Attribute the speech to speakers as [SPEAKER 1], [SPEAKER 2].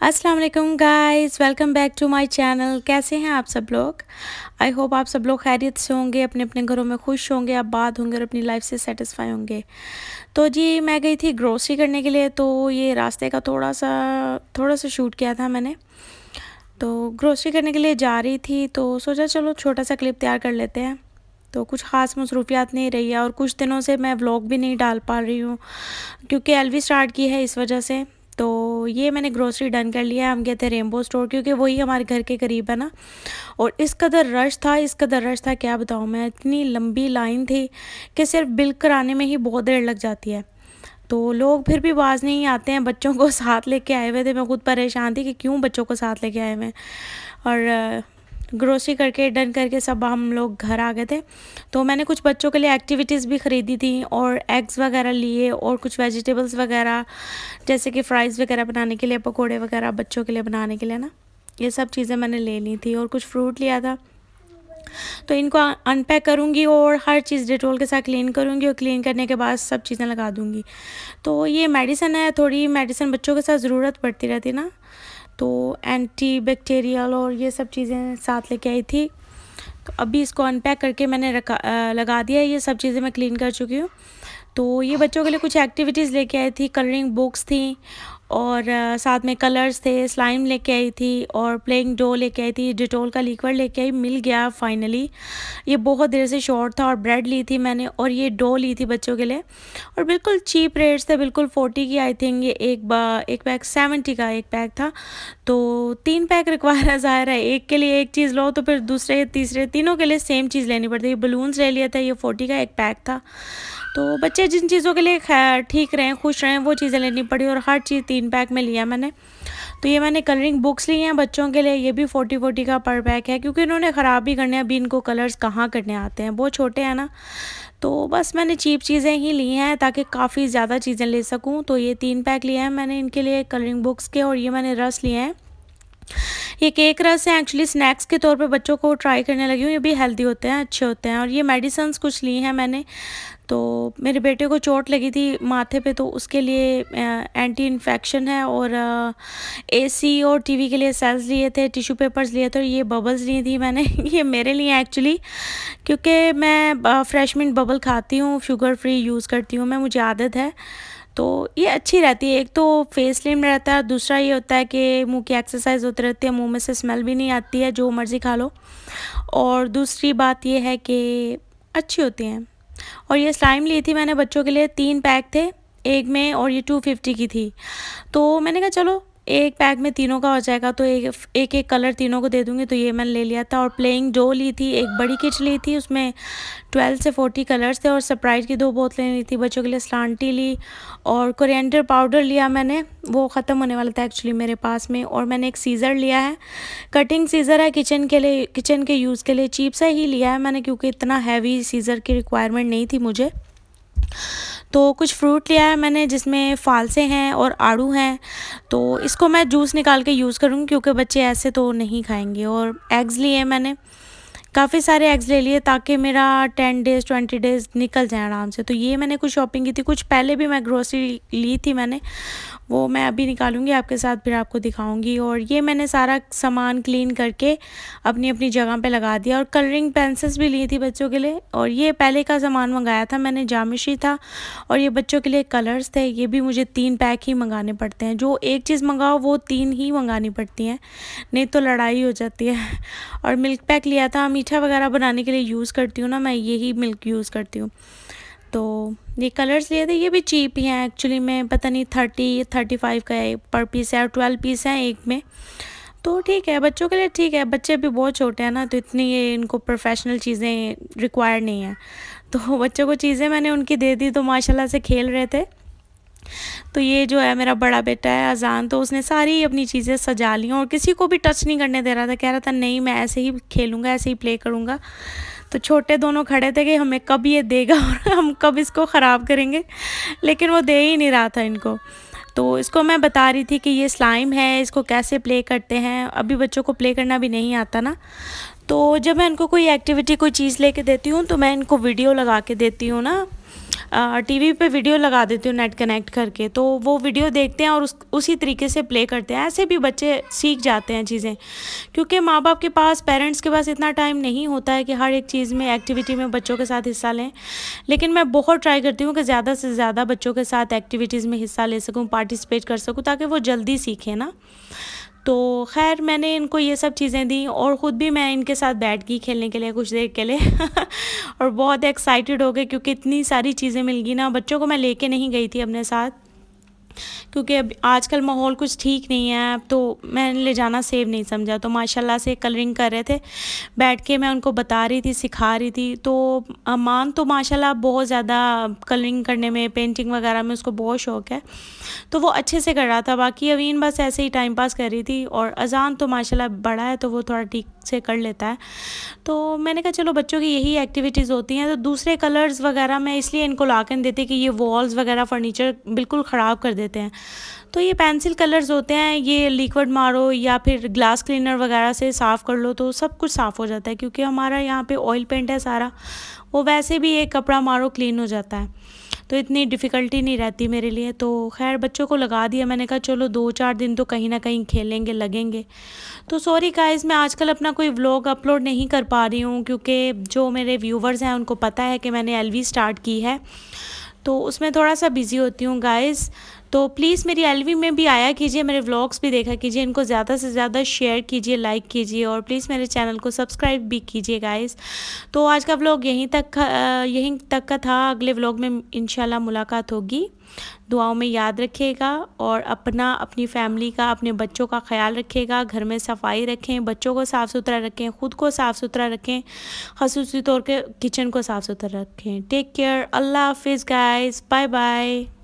[SPEAKER 1] अस्सलाम वालेकुम guys, welcome back to my channel. कैसे हैं आप सब लोग? आई होप आप सब लोग खैरियत से होंगे, अपने अपने घरों में खुश होंगे, आबाद होंगे और अपनी लाइफ से सेटिस्फाई होंगे। तो जी मैं गई थी ग्रोसरी करने के लिए, तो ये रास्ते का थोड़ा सा शूट किया था मैंने। तो ग्रोसरी करने के लिए जा रही थी तो सोचा चलो छोटा सा क्लिप तैयार कर लेते हैं। तो कुछ ख़ास मसरूफियात नहीं रही है और कुछ दिनों से मैं व्लॉग भी नहीं डाल पा रही हूँ क्योंकि एलवी स्टार्ट की है इस वजह से। तो ये मैंने ग्रोसरी डन कर लिया है। हम गए थे रेनबो स्टोर क्योंकि वही हमारे घर के करीब है ना। और इस कदर रश था क्या बताऊँ मैं, इतनी लंबी लाइन थी कि सिर्फ बिल कराने में ही बहुत देर लग जाती है। तो लोग फिर भी बाज नहीं आते हैं, बच्चों को साथ लेके आए हुए थे। मैं खुद परेशान थी कि क्यों बच्चों को साथ लेके आए हुए हैं। और ग्रोसरी करके डन करके सब हम लोग घर आ गए थे। तो मैंने कुछ बच्चों के लिए एक्टिविटीज़ भी ख़रीदी थी और एग्स वगैरह लिए और कुछ वेजिटेबल्स वगैरह, जैसे कि फ़्राइज़ वगैरह बनाने के लिए, पकोड़े वगैरह बच्चों के लिए बनाने के लिए ना, ये सब चीज़ें मैंने ले ली थी। और कुछ फ्रूट लिया था। तो इनको अनपैक करूँगी और हर चीज़ डेटॉल के साथ क्लीन करूँगी और क्लीन करने के बाद सब चीज़ें लगा दूँगी। तो ये मेडिसिन है, थोड़ी मेडिसिन बच्चों के साथ ज़रूरत पड़ती रहती है ना, तो एंटी बैक्टीरियल और ये सब चीज़ें साथ लेके आई थी। तो अभी इसको अनपैक करके मैंने लगा दिया है। ये सब चीज़ें मैं क्लीन कर चुकी हूँ। तो ये बच्चों के लिए कुछ एक्टिविटीज़ लेके आई थी, कलरिंग बुक्स थी और साथ में कलर्स थे, स्लाइम लेके आई थी और प्लेइंग डो लेके आई थी, डेटॉल का लिक्विड लेके आई, मिल गया फाइनली। ये बहुत देर से शॉर्ट था। और ब्रेड ली थी मैंने और ये डो ली थी बच्चों के लिए और बिल्कुल चीप रेट्स थे, बिल्कुल 40 की आई थिंक। ये एक पैक 70 का एक पैक था। तो 3 पैक रिक्वायर है, ज़ाहिर है एक के लिए एक चीज़ लो तो फिर दूसरे तीसरे तीनों के लिए सेम चीज़ लेनी पड़ती है। बलून्स ले लिया था, ये 40 का एक पैक था। तो बच्चे जिन चीज़ों के लिए ठीक रहें, खुश रहें, वो चीज़ें लेनी पड़ी और हर चीज़ 3 पैक में लिया मैंने। तो ये मैंने कलरिंग बुक्स ली हैं बच्चों के लिए, ये भी 40 का पर पैक है क्योंकि इन्होंने ख़राब ही करने हैं, अभी इनको कलर्स कहाँ करने आते हैं, बहुत छोटे हैं ना। तो बस मैंने चीप चीज़ें ही ली हैं ताकि काफ़ी ज़्यादा चीज़ें ले सकूँ। तो ये 3 पैक लिए हैं मैंने इनके लिए कलरिंग बुक्स के। और ये मैंने रस लिए हैं, ये केक रस है, एक्चुअली स्नैक्स के तौर पे बच्चों को ट्राई करने लगी हूँ। ये भी हेल्दी होते हैं, अच्छे होते हैं। और ये मेडिसिन्स कुछ ली हैं मैंने। तो मेरे बेटे को चोट लगी थी माथे पे, तो उसके लिए एंटी इन्फेक्शन है। और एसी और टीवी के लिए सेल्स लिए थे, टिश्यू पेपर्स लिए थे और ये बबल्स ली थी मैंने। ये मेरे लिए एक्चुअली, क्योंकि मैं फ्रेश मिंट बबल खाती हूँ, शुगर फ्री यूज़ करती हूँ मैं, मुझे आदत है। तो ये अच्छी रहती है, एक तो फेस स्लिम रहता है, दूसरा ये होता है कि मुंह की एक्सरसाइज होती रहती है, मुंह में से स्मेल भी नहीं आती है, जो मर्ज़ी खा लो। और दूसरी बात ये है कि अच्छी होती हैं। और ये स्लाइम ली थी मैंने बच्चों के लिए, 3 पैक थे एक में और ये 250 की थी। तो मैंने कहा चलो एक पैक में तीनों का हो जाएगा, तो एक कलर तीनों को दे दूँगी। तो ये मैंने ले लिया था। और प्लेइंग डो ली थी, एक बड़ी किट ली थी, उसमें 12 से 40 कलर्स थे। और स्प्राइट की 2 बोतलें ली थी बच्चों के लिए, स्लांटी ली और कोरिएंडर पाउडर लिया मैंने, वो ख़त्म होने वाला था एक्चुअली मेरे पास में। और मैंने एक सीज़र लिया है, कटिंग सीज़र है किचन के लिए, किचन के यूज़ के लिए, चीप सा ही लिया है मैंने क्योंकि इतना हैवी सीज़र की रिक्वायरमेंट नहीं थी मुझे। तो कुछ फ्रूट लिया है मैंने जिसमें फालसे हैं और आड़ू हैं, तो इसको मैं जूस निकाल के यूज़ करूँगी क्योंकि बच्चे ऐसे तो नहीं खाएंगे। और एग्स लिए मैंने, काफ़ी सारे एग्स ले लिए ताकि मेरा 10 डेज़ 20 डेज़ निकल जाए आराम से। तो ये मैंने कुछ शॉपिंग की थी, कुछ पहले भी मैं ग्रोसरी ली थी मैंने, वो मैं अभी निकालूंगी आपके साथ, फिर आपको दिखाऊंगी। और ये मैंने सारा सामान क्लीन करके अपनी अपनी जगह पे लगा दिया। और कलरिंग पेंसिल्स भी ली थी बच्चों के लिए। और ये पहले का सामान मंगाया था मैंने, जामिशी था। और ये बच्चों के लिए कलर्स थे, ये भी मुझे 3 पैक ही मंगाने पड़ते हैं, जो एक चीज़ मंगाओ वो 3 ही मंगानी पड़ती हैं, नहीं तो लड़ाई हो जाती है। और मिल्क पैक लिया था, मीठा वगैरह बनाने के लिए यूज़ करती हूँ ना मैं, यही मिल्क यूज़ करती हूँ। तो ये कलर्स लिए थे, ये भी चीप ही हैं एक्चुअली में, पता नहीं 30-35 का है पर पीस है और 12 पीस हैं एक में। तो ठीक है, बच्चों के लिए ठीक है, बच्चे भी बहुत छोटे हैं ना, तो इतनी ये इनको प्रोफेशनल चीज़ें रिक्वायर नहीं है। तो बच्चों को चीज़ें मैंने उनकी दे दी, तो माशाल्लाह से खेल रहे थे। तो ये जो है मेरा बड़ा बेटा है अजान, तो उसने सारी अपनी चीज़ें सजा ली और किसी को भी टच नहीं करने दे रहा था, कह रहा था नहीं मैं ऐसे ही खेलूँगा, ऐसे ही प्ले करूँगा। तो छोटे दोनों खड़े थे कि हमें कब ये देगा और हम कब इसको ख़राब करेंगे, लेकिन वो दे ही नहीं रहा था इनको। तो इसको मैं बता रही थी कि ये स्लाइम है, इसको कैसे प्ले करते हैं, अभी बच्चों को प्ले करना भी नहीं आता ना। तो जब मैं इनको कोई एक्टिविटी कोई चीज़ लेके देती हूँ तो मैं इनको वीडियो लगा के देती हूँ ना, टीवी पे वीडियो लगा देती हूँ नेट कनेक्ट करके, तो वो वीडियो देखते हैं और उसी तरीके से प्ले करते हैं। ऐसे भी बच्चे सीख जाते हैं चीज़ें, क्योंकि माँ बाप के पास, पेरेंट्स के पास इतना टाइम नहीं होता है कि हर एक चीज़ में, एक्टिविटी में बच्चों के साथ हिस्सा लें। लेकिन मैं बहुत ट्राई करती हूँ कि ज़्यादा से ज़्यादा बच्चों के साथ एक्टिविटीज़ में हिस्सा ले सकूँ, पार्टिसिपेट कर सकूँ, ताकि वो जल्दी सीखें ना। तो खैर मैंने इनको ये सब चीज़ें दी और ख़ुद भी मैं इनके साथ बैठ गई खेलने के लिए कुछ देर के लिए और बहुत एक्साइटेड हो गए, क्योंकि इतनी सारी चीज़ें मिल गई ना। बच्चों को मैं लेके नहीं गई थी अपने साथ, क्योंकि अब आजकल माहौल कुछ ठीक नहीं है, तो मैंने ले जाना सेव नहीं समझा। तो माशाल्लाह से कलरिंग कर रहे थे, बैठ के मैं उनको बता रही थी, सिखा रही थी। तो अमान तो माशाल्लाह बहुत ज़्यादा कलरिंग करने में, पेंटिंग वगैरह में उसको बहुत शौक़ है, तो वो अच्छे से कर रहा था। बाकी अवीन बस ऐसे ही टाइम पास कर रही थी, और अजान तो माशाल्लाह बड़ा है, तो वो थोड़ा ठीक से कर लेता है। तो मैंने कहा चलो बच्चों की यही एक्टिविटीज़ होती हैं, तो दूसरे कलर्स वगैरह मैं इसलिए इनको ला कर देती कि ये वॉल्स वगैरह फर्नीचर बिल्कुल ख़राब कर देते हैं। तो ये पेंसिल कलर्स होते हैं, ये लिक्विड मारो या फिर ग्लास क्लीनर वगैरह से साफ़ कर लो तो सब कुछ साफ़ हो जाता है, क्योंकि हमारा यहाँ पे ऑयल पेंट है सारा, वो वैसे भी एक कपड़ा मारो क्लीन हो जाता है, तो इतनी डिफ़िकल्टी नहीं रहती मेरे लिए। तो खैर बच्चों को लगा दिया, मैंने कहा चलो 2-4 दिन तो कहीं ना कहीं खेलेंगे, लगेंगे। तो सॉरी गाइस, मैं आजकल अपना कोई व्लॉग अपलोड नहीं कर पा रही हूँ, क्योंकि जो मेरे व्यूवर्स हैं उनको पता है कि मैंने एलवी स्टार्ट की है, तो उसमें थोड़ा सा बिज़ी होती हूँ गाइस। तो प्लीज़ मेरी एलवी में भी आया कीजिए, मेरे व्लॉग्स भी देखा कीजिए, इनको ज़्यादा से ज़्यादा शेयर कीजिए, लाइक कीजिए, और प्लीज़ मेरे चैनल को सब्सक्राइब भी कीजिए गाइस। तो आज का व्लॉग यहीं तक का था। अगले व्लॉग में इंशाल्लाह मुलाकात होगी। दुआओं में याद रखिएगा, और अपनी फैमिली का, अपने बच्चों का ख्याल रखिएगा। घर में सफाई रखें, बच्चों को साफ़ सुथरा रखें, ख़ुद को साफ़ सुथरा रखें, ख़ुसूसी तौर पे किचन को साफ़ सुथरा रखें। टेक केयर, अल्लाह हाफिज़ गाइस, बाय बाय।